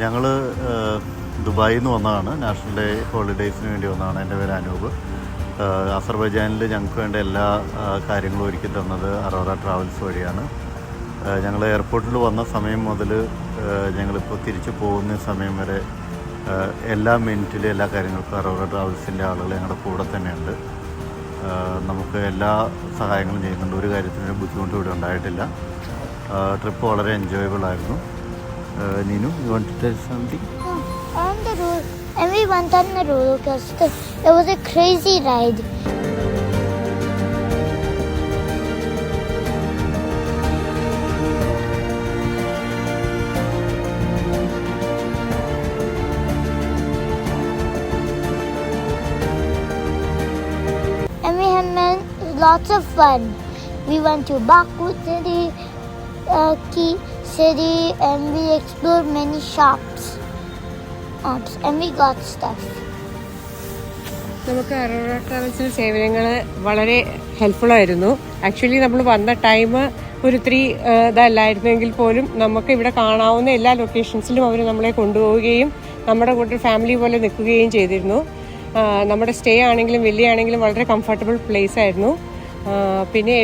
ഞങ്ങൾ ദുബായിൽ നിന്ന് വന്നതാണ്. നാഷണൽ ഡേ ഹോളിഡേയ്സിന് വേണ്ടി വന്നതാണ്. എൻ്റെ പേര് അനൂപ്. അസർബൈജാനിൽ ഞങ്ങൾക്ക് വേണ്ട എല്ലാ കാര്യങ്ങളും ഒരുക്കി തന്നത് അറോറ ട്രാവൽസ് വഴിയാണ്. ഞങ്ങൾ എയർപോർട്ടിൽ വന്ന സമയം മുതൽ ഞങ്ങളിപ്പോൾ തിരിച്ചു പോകുന്ന സമയം വരെ എല്ലാ മിനിറ്റിലും എല്ലാ കാര്യങ്ങൾക്കും അറോറ ട്രാവൽസിൻ്റെ ആളുകൾ ഞങ്ങളുടെ കൂടെ തന്നെയുണ്ട്. നമുക്ക് എല്ലാ സഹായങ്ങളും ചെയ്യുന്നുണ്ട്. ഒരു കാര്യത്തിനും ബുദ്ധിമുട്ട് ഇവിടെ ഉണ്ടായിട്ടില്ല. ട്രിപ്പ് വളരെ എൻജോയബിൾ ആയിരുന്നു. Ninu, you want to tell something? And we went on the roller coaster. It was a crazy ride. And we had lots of fun. We went to Baku City, Key City, and we explored many shops. And we got stuff. നമുക്ക് അറോറ ട്രാവൽസിൻ്റെ സേവനങ്ങൾ വളരെ ഹെൽപ്ഫുള്ളായിരുന്നു. Actually നമ്മൾ വന്ന time ഒരു 3 ഇതല്ലായിരുന്നെങ്കിൽ പോലും നമുക്ക് ഇവിടെ കാണാവുന്ന എല്ലാ ലൊക്കേഷൻസിലും അവർ നമ്മളെ കൊണ്ടുപോവുകയും നമ്മുടെ കൂടെ ഫാമിലി പോലെ നിൽക്കുകയും ചെയ്തിരുന്നു. നമ്മുടെ സ്റ്റേ ആണെങ്കിലും വലിയ ആണെങ്കിലും വളരെ കംഫർട്ടബിൾ പ്ലേസ് ആയിരുന്നു. പിന്നെ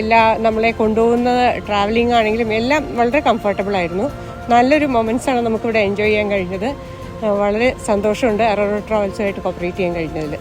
നമ്മളെ കൊണ്ടുപോകുന്ന ട്രാവലിംഗ് ആണെങ്കിലും എല്ലാം വളരെ കംഫർട്ടബിൾ ആയിരുന്നു. നല്ലൊരു മൊമെൻറ്റ്സാണ് നമുക്കിവിടെ എൻജോയ് ചെയ്യാൻ കഴിഞ്ഞത്. വളരെ സന്തോഷമുണ്ട് അറോറ ട്രാവൽസുമായിട്ട് കോപ്പറേറ്റ് ചെയ്യാൻ കഴിഞ്ഞതിൽ.